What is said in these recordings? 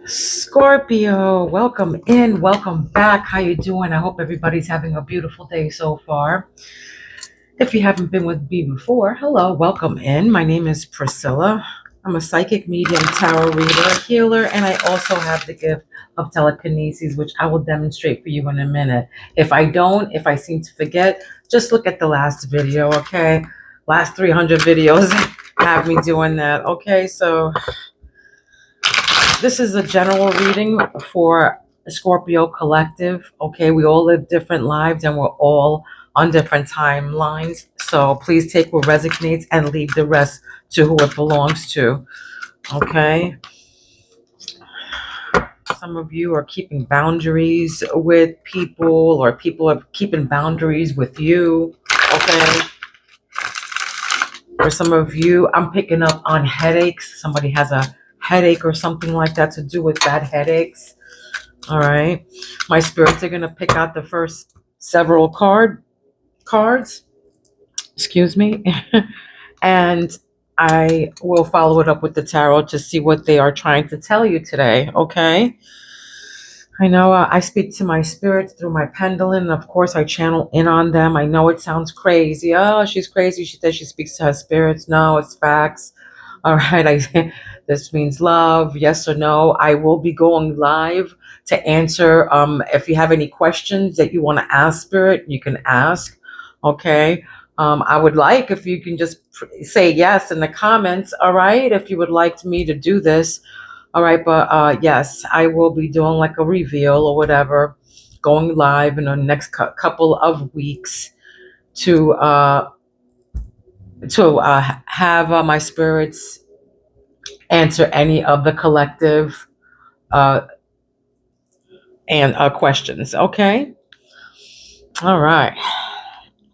Scorpio, welcome in, welcome back. How you doing? I hope everybody's having a beautiful day so far. If you haven't been with me before, hello, welcome in. My name is Priscilla. I'm a psychic medium, tarot reader, healer, and I also have the gift of telekinesis, which I will demonstrate for you in a minute. If I seem to forget, just look at the last video, okay? Last 300 videos have me doing that, okay? So this is a general reading for Scorpio Collective. Okay, we all live different lives and we're all on different timelines. So please take what resonates and leave the rest to who it belongs to. Okay. Some of you are keeping boundaries with people, or people are keeping boundaries with you. Okay. For some of you, I'm picking up on headaches. Somebody has a headache or something like that to do with bad headaches. All right. My spirits are going to pick out the first several cards. Excuse me. And I will follow it up with the tarot to see what they are trying to tell you today. Okay. I know I speak to my spirits through my pendulum. And of course, I channel in on them. I know it sounds crazy. Oh, she's crazy. She says she speaks to her spirits. No, it's facts. All right. This means love. Yes or no. I will be going live to answer. If you have any questions that you want to ask spirit, you can ask. Okay. I would like if you can just say yes in the comments. All right. If you would like me to do this. All right, but yes, I will be doing like a reveal or whatever, going live in the next couple of weeks to have my spirits answer any of the collective uh, and questions. Okay, all right.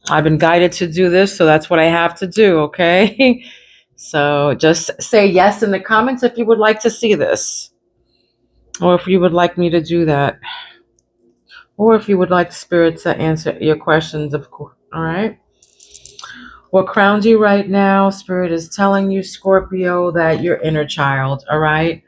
I've been guided to do this, so that's what I have to do. Okay, so just say yes in the comments if you would like to see this, or if you would like me to do that. Or if you would like spirit to answer your questions, of course. All right. What crowns you right now, spirit is telling you, Scorpio, that your inner child. All right.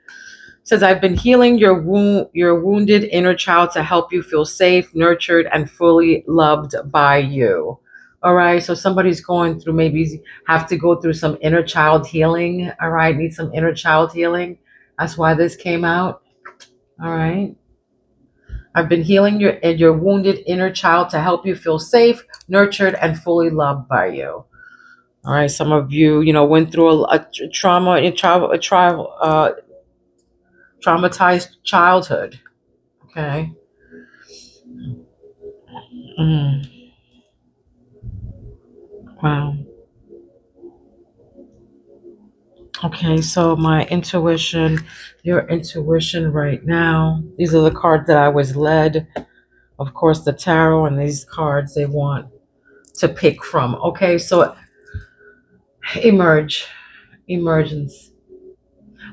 Says I've been healing your wounded inner child to help you feel safe, nurtured, and fully loved by you. All right. So somebody's going through, maybe have to go through some inner child healing. All right. Need some inner child healing. That's why this came out. All right. I've been healing your wounded inner child to help you feel safe, nurtured, and fully loved by you. All right, some of you, went through a trauma, traumatized childhood. Okay. Mm, wow. Okay, so my intuition, your intuition right now. These are the cards that I was led. Of course, the tarot and these cards they want to pick from. Okay, so emergence.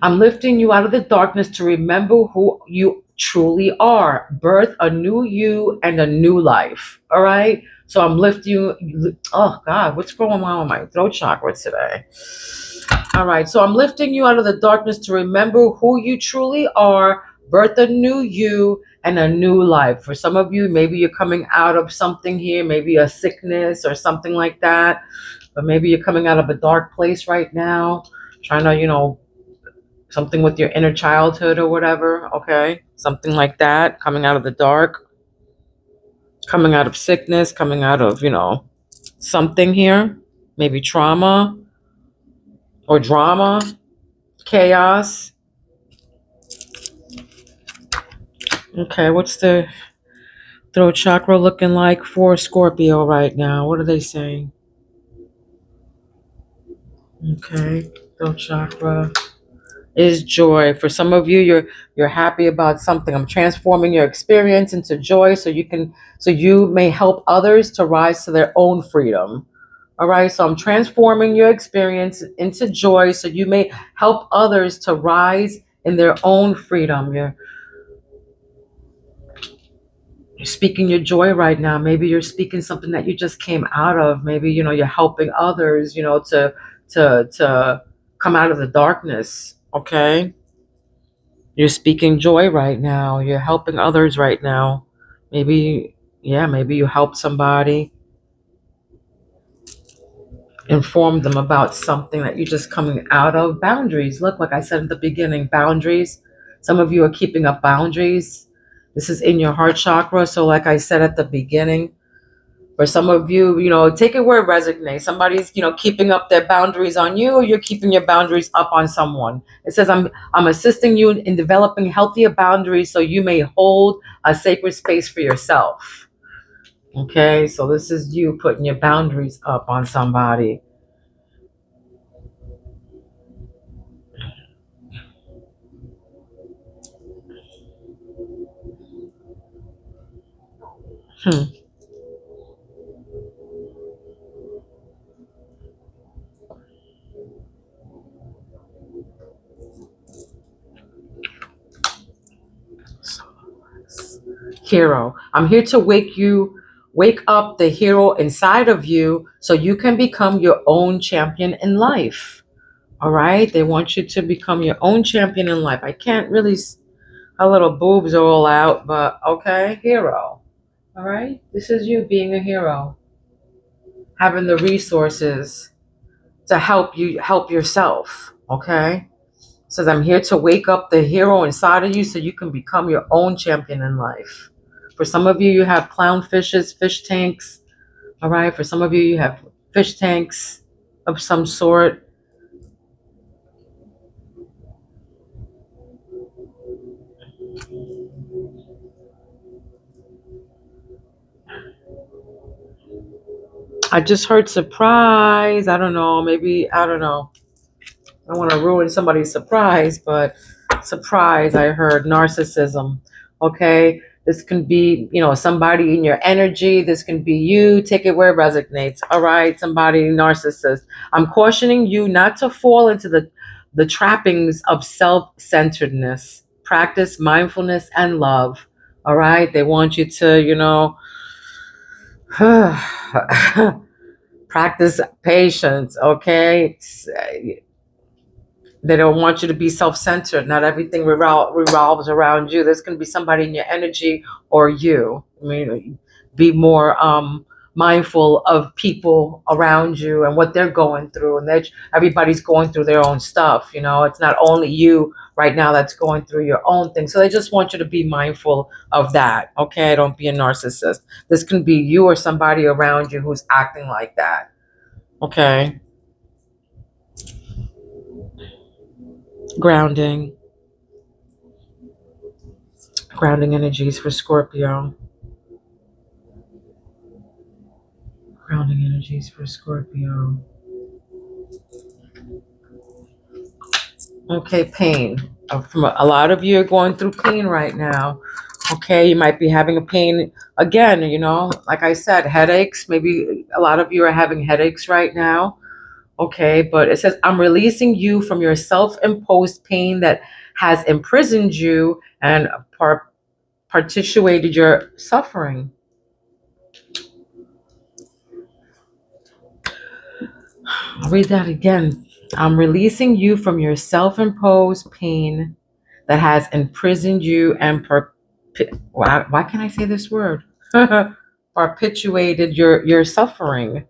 I'm lifting you out of the darkness to remember who you truly are. Birth a new you and a new life. All right. So I'm lifting you. Oh God, what's going on with my throat chakra today? All right. So I'm lifting you out of the darkness to remember who you truly are. Birth a new you and a new life. For some of you, maybe you're coming out of something here, maybe a sickness or something like that. But maybe you're coming out of a dark place right now, trying to, something with your inner childhood or whatever, okay? Something like that, coming out of the dark, coming out of sickness, coming out of, something here, maybe trauma or drama, chaos. Okay, what's the throat chakra looking like for Scorpio right now? What are they saying? Okay, throat chakra is joy. For some of you, you're happy about something. I'm transforming your experience into joy so you may help others to rise to their own freedom. All right, so I'm transforming your experience into joy so you may help others to rise in their own freedom. You're speaking your joy right now. Maybe you're speaking something that you just came out of. Maybe you're helping others, to come out of the darkness. Okay. You're speaking joy right now. You're helping others right now. Maybe, yeah, maybe you help somebody, inform them about something that you're just coming out of. Boundaries. Look, like I said at the beginning, boundaries. Some of you are keeping up boundaries. This is in your heart chakra. So, like I said at the beginning, for some of you, take it where it resonates. Somebody's, keeping up their boundaries on you, or you're keeping your boundaries up on someone. It says, I'm assisting you in developing healthier boundaries so you may hold a sacred space for yourself. Okay, so this is you putting your boundaries up on somebody. Hmm. Hero. I'm here to wake up the hero inside of you so you can become your own champion in life. All right? They want you to become your own champion in life. I can't really, our little boobs are all out, but okay, hero. All right? This is you being a hero, having the resources to help you help yourself. Okay? It says, I'm here to wake up the hero inside of you so you can become your own champion in life. For some of you, you have clownfishes, fish tanks. All right. For some of you, you have fish tanks of some sort. I just heard surprise. I don't know. Maybe, I don't know. I don't want to ruin somebody's surprise, but surprise, I heard narcissism. Okay. This can be, somebody in your energy. This can be you. Take it where it resonates. All right. Somebody narcissist. I'm cautioning you not to fall into the trappings of self-centeredness. Practice mindfulness and love. All right. They want you to, practice patience. Okay. They don't want you to be self-centered. Not everything revolves around you. There's going to be somebody in your energy or you. I mean, be more mindful of people around you and what they're going through. And everybody's going through their own stuff. It's not only you right now that's going through your own thing. So they just want you to be mindful of that. Okay, don't be a narcissist. This can be you or somebody around you who's acting like that. Okay, grounding. Grounding energies for Scorpio. Grounding energies for Scorpio. Okay, pain. From a lot of you are going through pain right now. Okay, you might be having a pain again, like I said, headaches. Maybe a lot of you are having headaches right now. Okay, but it says, I'm releasing you from your self-imposed pain that has imprisoned you and perpetuated your suffering. I'll read that again. I'm releasing you from your self-imposed pain that has imprisoned you and why can't I say this word? Perpetuated your suffering.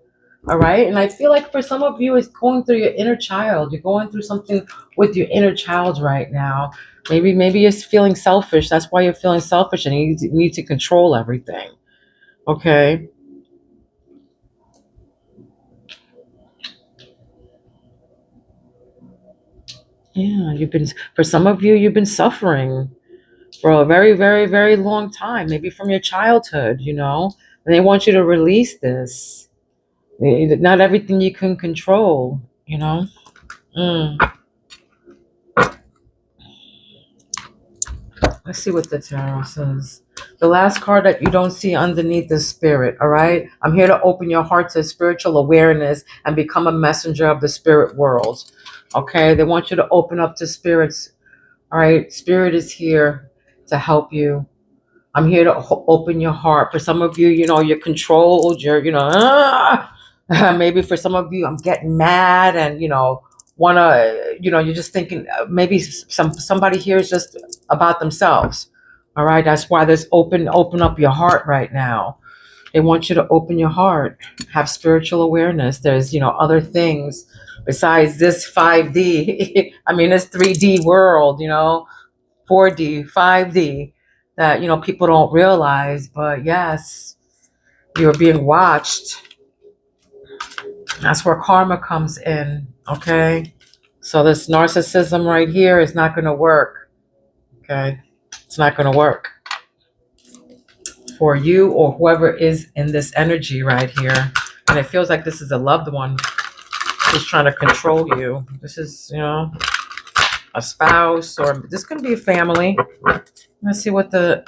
All right. And I feel like for some of you, it's going through your inner child. You're going through something with your inner child right now. Maybe you're feeling selfish. That's why you're feeling selfish and you need to control everything. Okay. Yeah, for some of you, you've been suffering for a very, very, very long time, maybe from your childhood, and they want you to release this. Not everything you can control. Mm. Let's see what the tarot says. The last card that you don't see underneath the spirit, all right? I'm here to open your heart to spiritual awareness and become a messenger of the spirit world. Okay? They want you to open up to spirits. All right? Spirit is here to help you. I'm here to open your heart. For some of you, you're controlled. Maybe for some of you, I'm getting mad and, wanna, you're just thinking maybe somebody here is just about themselves. All right. That's why there's open up your heart right now. They want you to open your heart, have spiritual awareness. There's, other things besides this 5D. I mean, this 3D world, 4D, 5D that, people don't realize. But yes, you're being watched. That's where karma comes in. Okay. So this narcissism right here is not going to work. Okay. It's not going to work for you or whoever is in this energy right here. And it feels like this is a loved one who's trying to control you. This is, a spouse, or this could be a family. Let's see what the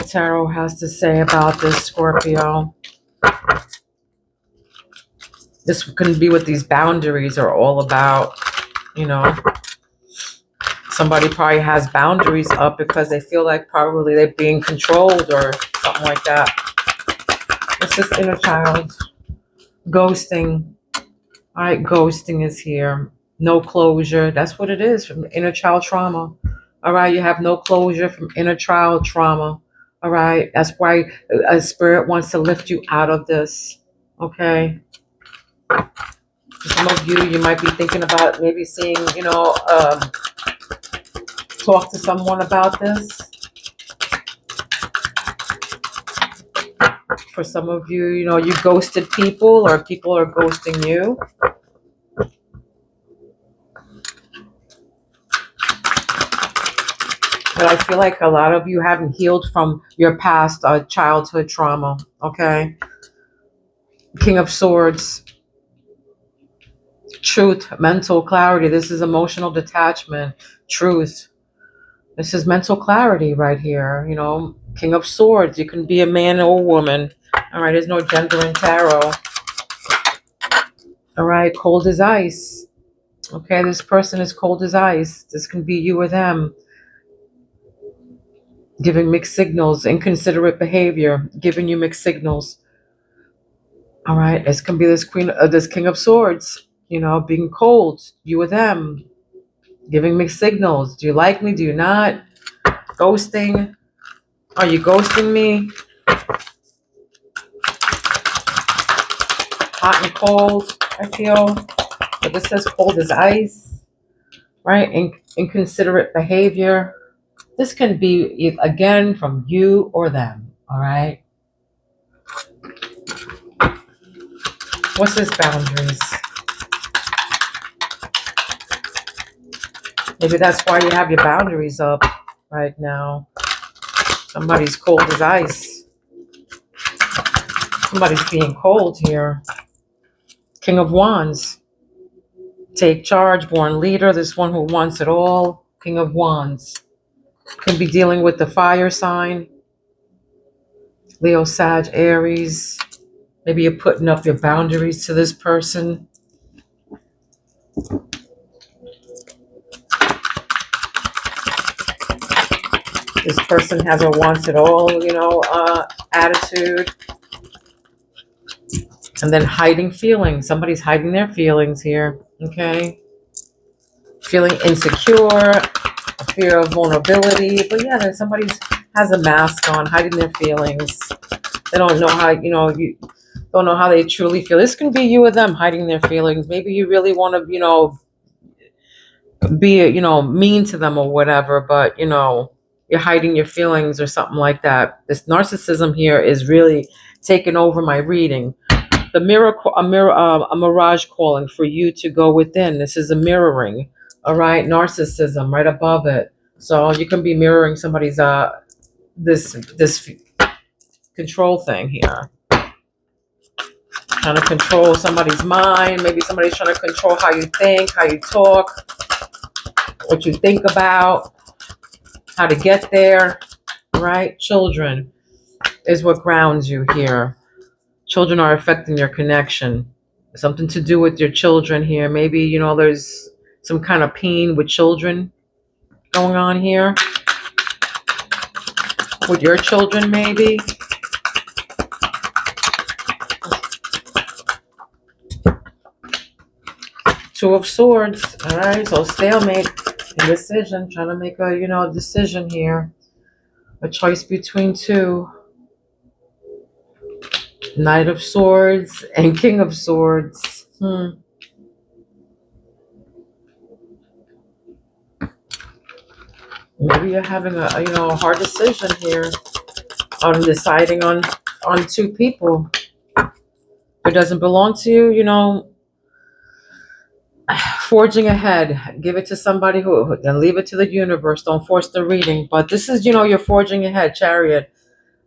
tarot has to say about this, Scorpio. This can be what these boundaries are all about. Somebody probably has boundaries up because they feel like probably they're being controlled or something like that. It's this inner child. Ghosting. All right, ghosting is here. No closure. That's what it is from inner child trauma. All right, you have no closure from inner child trauma. All right, that's why a spirit wants to lift you out of this. Okay. For some of you, you might be thinking about maybe seeing, talk to someone about this. For some of you, you ghosted people or people are ghosting you. But I feel like a lot of you haven't healed from your past childhood trauma. Okay. King of Swords. Truth, mental clarity. This is emotional detachment. Truth. This is mental clarity right here. King of Swords. You can be a man or a woman. All right. There's no gender in tarot. All right. Cold as ice. Okay. This person is cold as ice. This can be you or them. Giving mixed signals. Inconsiderate behavior. Giving you mixed signals. All right. This can be this King of Swords. Being cold. You or them. Giving mixed signals. Do you like me? Do you not? Ghosting. Are you ghosting me? Hot and cold, I feel. But this says cold as ice. Right? Inconsiderate behavior. This can be, again, from you or them. All right? What's this boundaries? Maybe that's why you have your boundaries up right now. Somebody's cold as ice. Somebody's being cold here. King of Wands. Take charge, born leader. This one who wants it all. King of Wands. Could be dealing with the fire sign. Leo, Sag, Aries. Maybe you're putting up your boundaries to this person. This person has a wants it all, attitude. And then hiding feelings. Somebody's hiding their feelings here, okay? Feeling insecure, a fear of vulnerability. But yeah, then somebody has a mask on, hiding their feelings. They don't know how, you don't know how they truly feel. This can be you or them hiding their feelings. Maybe you really want to, be, mean to them or whatever, but, you're hiding your feelings or something like that. This narcissism here is really taking over my reading. The a mirage calling for you to go within. This is a mirroring. All right, narcissism right above it. So you can be mirroring somebody's this control thing here. Trying to control somebody's mind. Maybe somebody's trying to control how you think, how you talk, what you think about, how to get there. Right? Children is what grounds you here. Children are affecting your connection. Something to do with your children here. Maybe, there's some kind of pain with children going on here. With your children, maybe. Two of Swords. All right, so stalemate. Indecision, trying to make a, decision here. A choice between two. Knight of Swords and King of Swords. Maybe you're having a hard decision here on deciding on two people. If it doesn't belong to you, forging ahead. Give it to somebody who, then leave it to the universe. Don't force the reading. But this is, you're forging ahead, Chariot.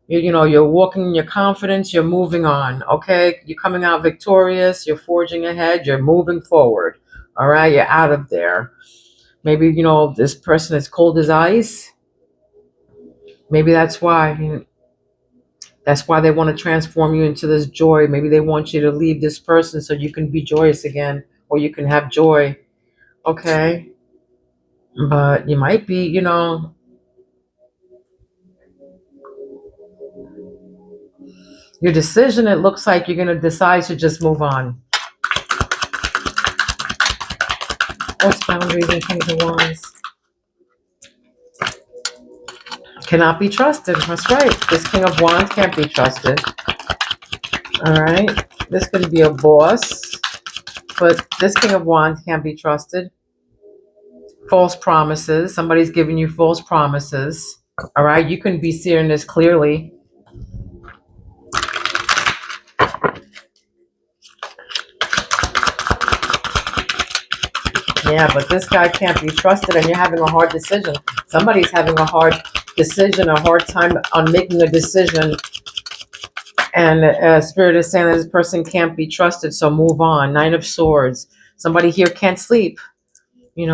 You're walking in your confidence, you're moving on, okay? You're coming out victorious, you're forging ahead, you're moving forward, all right? You're out of there. Maybe, this person is cold as ice. Maybe that's why. That's why they want to transform you into this joy. Maybe they want you to leave this person so you can be joyous again, or you can have joy, okay? But you might be, your decision, it looks like you're going to decide to just move on. What's boundaries and King of Wands? Cannot be trusted. That's right. This King of Wands can't be trusted. All right. This could be a boss, but this King of Wands can't be trusted. False promises. Somebody's giving you false promises. All right. You can be seeing this clearly. Yeah, but this guy can't be trusted and you're having a hard decision. Somebody's having a hard decision, a hard time on making a decision. And Spirit is saying that this person can't be trusted, so move on. Nine of Swords. Somebody here can't sleep.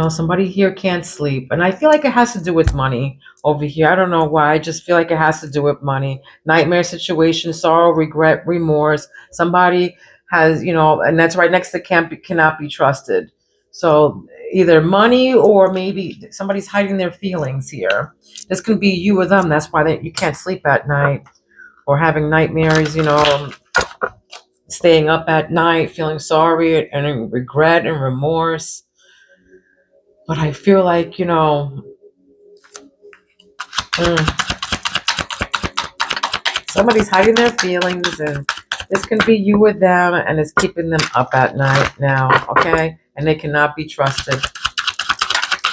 Somebody here can't sleep. And I feel like it has to do with money over here. I don't know why. I just feel like it has to do with money. Nightmare situation, sorrow, regret, remorse. Somebody has, and that's right next to cannot be trusted. So either money or maybe somebody's hiding their feelings here. This can be you or them. That's why you can't sleep at night or having nightmares, staying up at night, feeling sorry and regret and remorse. But I feel like, somebody's hiding their feelings, and this can be you or them, and it's keeping them up at night now, okay? And they cannot be trusted.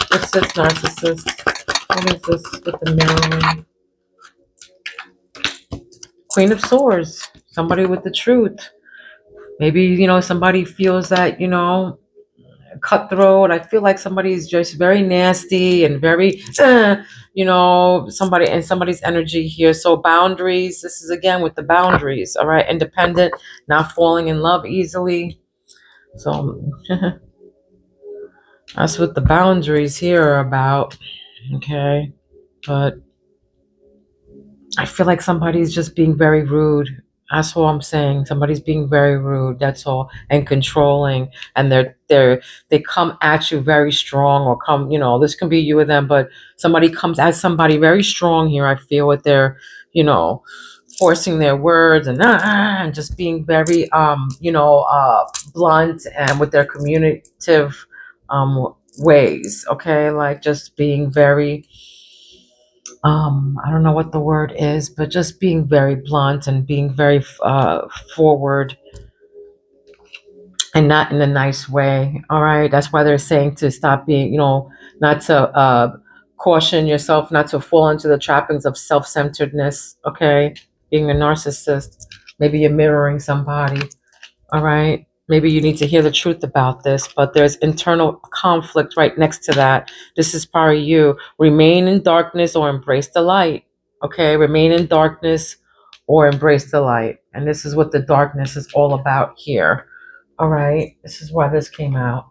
What's this narcissist? What is this with the mirroring? Queen of Swords. Somebody with the truth. Maybe, somebody feels that, cutthroat. I feel like somebody's just very nasty and very, somebody's energy here. So boundaries. This is again with the boundaries. All right, independent, not falling in love easily. So that's what the boundaries here are about. Okay, but I feel like somebody's just being very rude. That's all I'm saying. Somebody's being very rude. That's all, and controlling. And they come at you very strong, or come. This can be you or them, but somebody comes at somebody very strong here. I feel with their, forcing their words and just being very blunt and with their communicative ways. Okay, like just being very I don't know what the word is, but just being very blunt and being very forward and not in a nice way. All right. That's why they're saying to stop being, not to caution yourself, not to fall into the trappings of self-centeredness. Okay. Being a narcissist. Maybe you're mirroring somebody. All right. Maybe you need to hear the truth about this, but there's internal conflict right next to that. This is probably you. Remain in darkness or embrace the light. Okay. Remain in darkness or embrace the light. And this is what the darkness is all about here. All right. This is why this came out.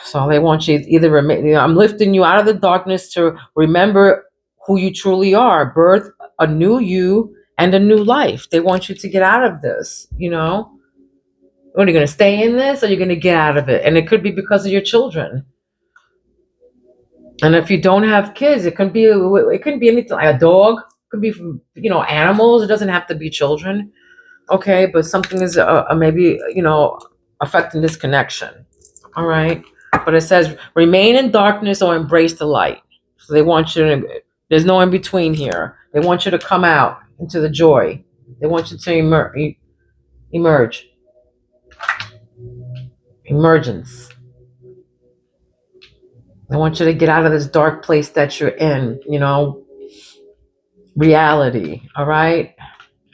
So they want you to either remain, I'm lifting you out of the darkness to remember who you truly are, birth a new you and a new life. They want you to get out of this, Are you going to stay in this or are you going to get out of it? And it could be because of your children. And if you don't have kids, it can be anything, like a dog, it could be, animals. It doesn't have to be children. Okay. But something is maybe, affecting this connection. All right. But it says remain in darkness or embrace the light. So they want you to, there's no in between here. They want you to come out into the joy. They want you to emerge. Emergence. I want you to get out of this dark place that you're in, reality. All right?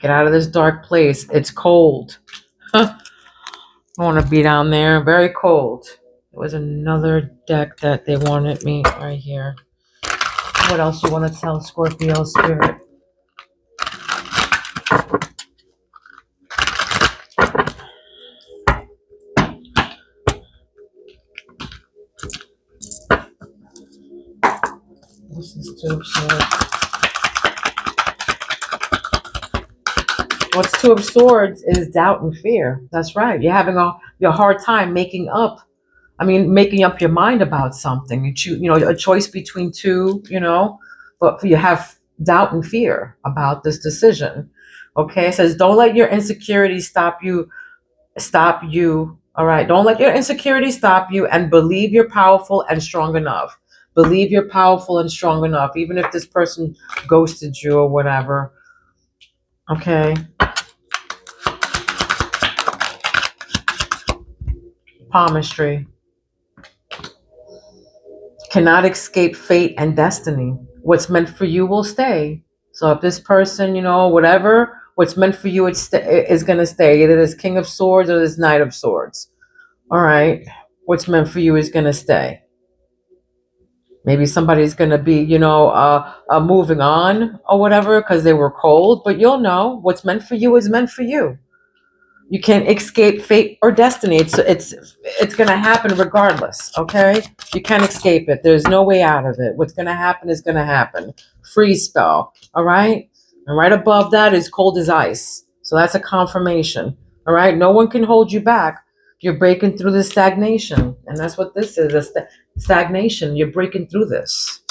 Get out of this dark place. It's cold. I want to be down there. Very cold. There was another deck that they wanted me right here. What else you want to tell Scorpio Spirit? This is Two of Swords. What's Two of Swords is doubt and fear. That's right. You're having your hard time making up your mind about something. A choice between two, but you have doubt and fear about this decision. Okay, it says don't let your insecurity stop you. All right, don't let your insecurity stop you, and believe you're powerful and strong enough. Believe you're powerful and strong enough, even if this person ghosted you or whatever. Okay. Palmistry. Cannot escape fate and destiny. What's meant for you will stay. So if this person, whatever, what's meant for you is going to stay. Either this King of Swords or this Knight of Swords. All right. What's meant for you is going to stay. Maybe somebody's going to be, moving on or whatever because they were cold. But you'll know what's meant for you is meant for you. You can't escape fate or destiny. It's going to happen regardless, okay? You can't escape it. There's no way out of it. What's going to happen is going to happen. Freeze spell, all right? And right above that is cold as ice. So that's a confirmation, all right? No one can hold you back. You're breaking through the stagnation. And that's what this is, stagnation. You're breaking through this.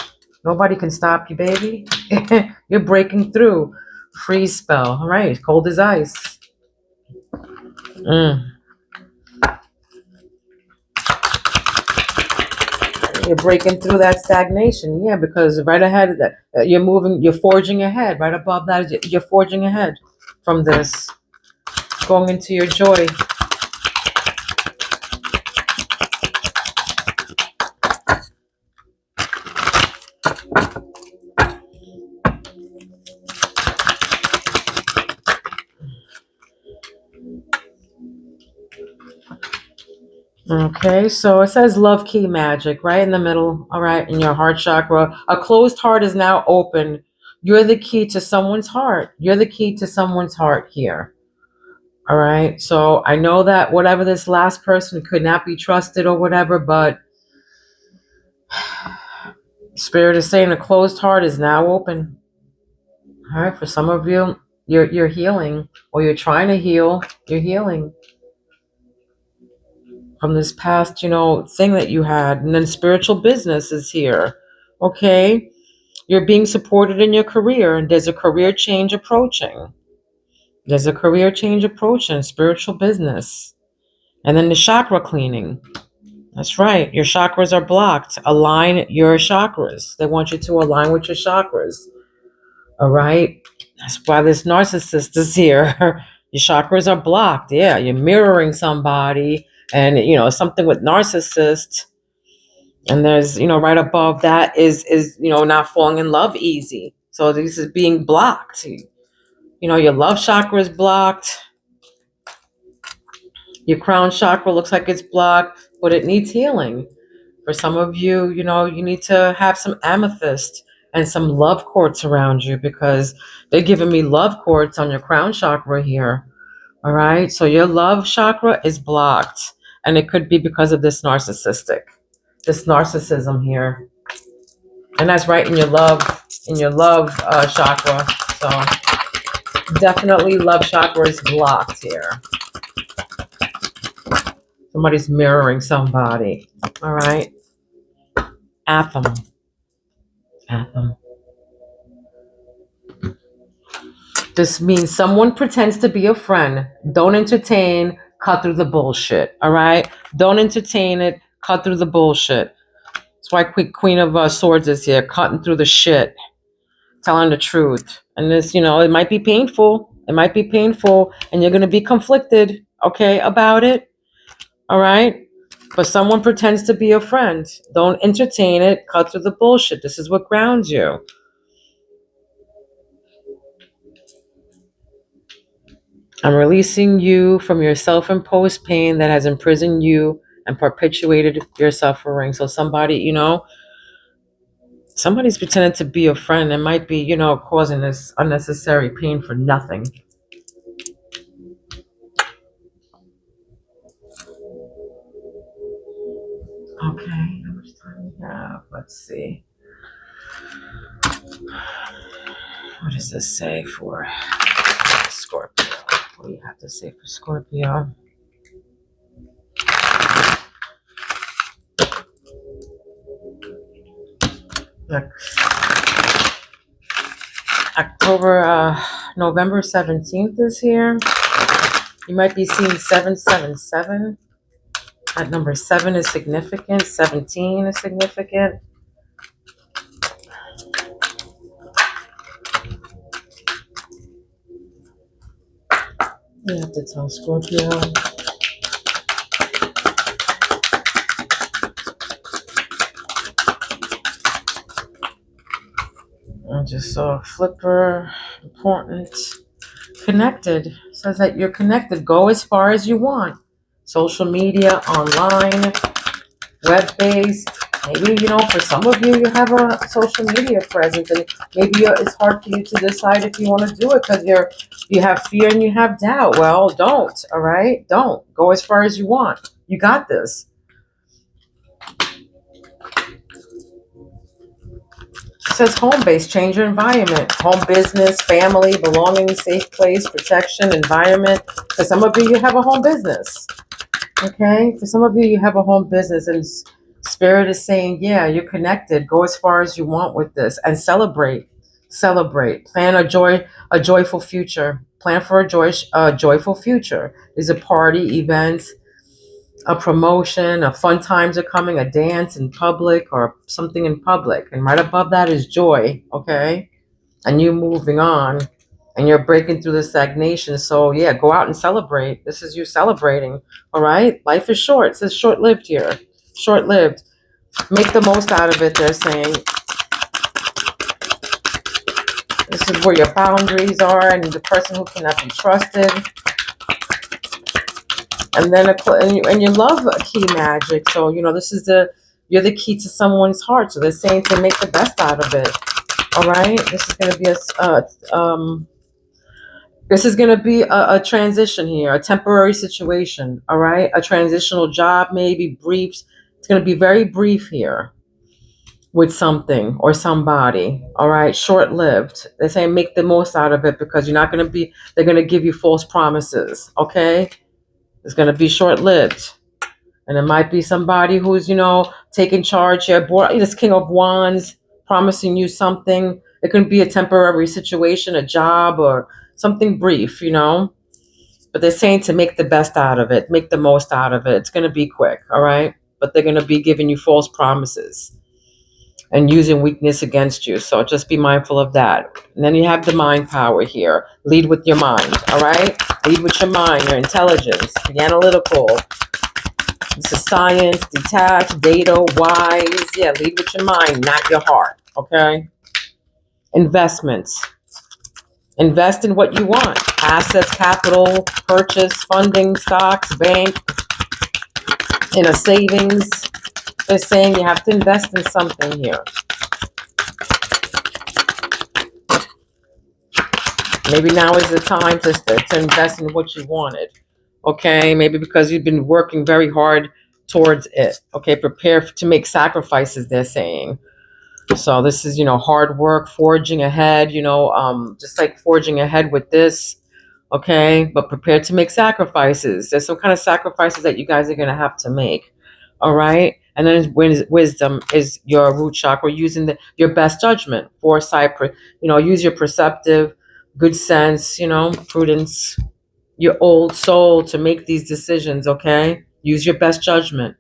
Nobody can stop you, baby. You're breaking through. Freeze spell, all right? Cold as ice. You're breaking through that stagnation, yeah, because right ahead of that, you're forging ahead. Right above that, you're forging ahead from this, going into your joy. Okay, so it says love key magic right in the middle, all right, in your heart chakra. A closed heart is now open. You're the key to someone's heart. You're the key to someone's heart here. All right, so I know that whatever this last person could not be trusted or whatever, but Spirit is saying a closed heart is now open. All right, for some of you, you're healing, or you're trying to heal. You're healing from this past, thing that you had. And then spiritual business is here. Okay. You're being supported in your career, and there's a career change approaching. There's a career change approaching, spiritual business. And then the chakra cleaning. That's right. Your chakras are blocked. Align your chakras. They want you to align with your chakras. All right. That's why this narcissist is here. Your chakras are blocked. Yeah. You're mirroring somebody, and something with narcissist. And there's, right above that is not falling in love easy. So this is being blocked. Your love chakra is blocked. Your crown chakra looks like it's blocked, but it needs healing. For some of you, you need to have some amethyst and some love quartz around you, because they're giving me love quartz on your crown chakra here. All right. So your love chakra is blocked, and it could be because of this narcissism here. And that's right in your love chakra. So definitely love chakra is blocked here. Somebody's mirroring somebody. All right. Atom. This means someone pretends to be a friend. Don't entertain, cut through the bullshit. All right. Don't entertain it, Cut through the bullshit. That's why Queen of Swords is here, cutting through the shit, telling the truth. And this, it might be painful. It might be painful, and you're going to be conflicted, okay, about it. All right? But someone pretends to be a friend. Don't entertain it. Cut through the bullshit. This is what grounds you. I'm releasing you from your self-imposed pain that has imprisoned you and perpetuated your suffering. So somebody's pretending to be a friend and might be, causing this unnecessary pain for nothing. Okay, how much time we have? Let's see. What does this say for Scorpio? What do you have to say for Scorpio? Look, November 17th is here. You might be seeing 777. That number 7 is significant. 17 is significant. You have to tell Scorpio. I just saw a flipper. Important. Connected. Says that you're connected. Go as far as you want. Social media, online, web-based. Maybe, for some of you, you have a social media presence, and maybe it's hard for you to decide if you want to do it because you have fear and you have doubt. Well, don't, all right? Don't. Go as far as you want. You got this. It says home base, change your environment. Home business, family, belonging, safe place, protection, environment. For some of you, you have a home business. Okay? For some of you, you have a home business, and Spirit is saying, yeah, you're connected. Go as far as you want with this and celebrate. Celebrate. Plan a joyful future. Plan for a joyful future. There's a party, events, a promotion, a fun times are coming, a dance in public or something in public. And right above that is joy, okay? And you moving on and you're breaking through the stagnation. So yeah, go out and celebrate. This is you celebrating, all right? Life is short. It says short-lived here. Short-lived. Make the most out of it, they're saying. This is where your boundaries are and the person who cannot be trusted. And then and you love key magic. So, this is you're the key to someone's heart. So they're saying to make the best out of it. All right. This is going to be a transition here, a temporary situation. All right. A transitional job, maybe brief. It's going to be very brief here with something or somebody. All right. Short-lived. They're saying make the most out of it because they're going to give you false promises. Okay. It's going to be short-lived. And it might be somebody who's, taking charge here. This King of Wands promising you something. It could be a temporary situation, a job, or something brief, But they're saying to make the best out of it, make the most out of it. It's going to be quick, all right? But they're going to be giving you false promises and using weakness against you. So just be mindful of that. And then you have the mind power here. Lead with your mind, all right? Lead with your mind, your intelligence, be analytical. This is science, detached, data, wise. Yeah, lead with your mind, not your heart, okay? Investments. Invest in what you want. Assets, capital, purchase, funding, stocks, bank, in a savings. They're saying you have to invest in something here. Maybe now is the time to invest in what you wanted. Okay, maybe because you've been working very hard towards it. Okay, prepare to make sacrifices, they're saying. So this is, hard work, forging ahead, just like forging ahead with this. Okay, but prepare to make sacrifices. There's some kind of sacrifices that you guys are going to have to make. All right. And then wisdom is your root chakra, using your best judgment, foresight, use your perceptive, good sense, prudence, your old soul to make these decisions, okay? Use your best judgment.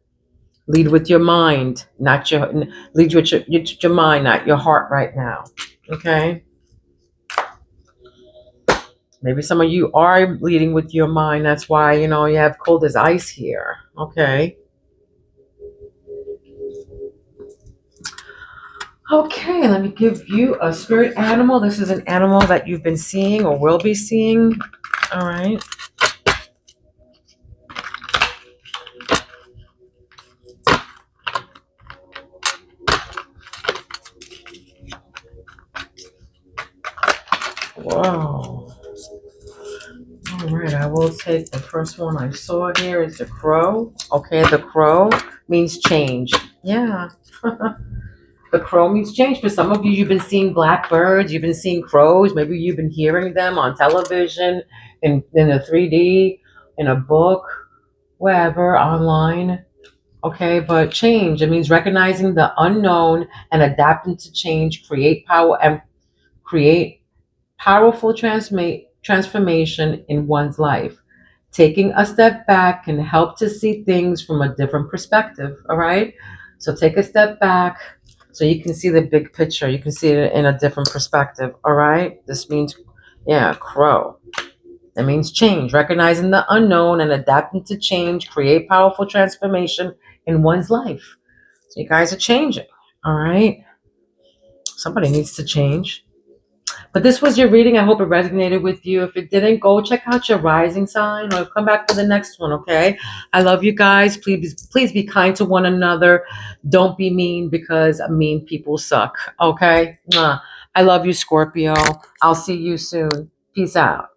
Lead with your mind, not your lead with your mind, not your heart right now. Okay? Maybe some of you are leading with your mind. That's why, you have cold as ice here. Okay. Okay, let me give you a spirit animal. This is an animal that you've been seeing or will be seeing. All right. Whoa. All right, I will take the first one I saw here is the crow. Okay, the crow means change. Yeah. The crow means change. For some of you, you've been seeing blackbirds, you've been seeing crows, maybe you've been hearing them on television, in a 3D, in a book, wherever, online. Okay, but change, it means recognizing the unknown and adapting to change, create powerful transformation in one's life. Taking a step back can help to see things from a different perspective. All right. So take a step back so you can see the big picture. You can see it in a different perspective. All right. This means, yeah, crow. That means change, recognizing the unknown and adapting to change, create powerful transformation in one's life. So you guys are changing. All right. Somebody needs to change. But this was your reading. I hope it resonated with you. If it didn't, go check out your rising sign or come back for the next one, okay? I love you guys. Please be kind to one another. Don't be mean because mean people suck, okay? I love you, Scorpio. I'll see you soon. Peace out.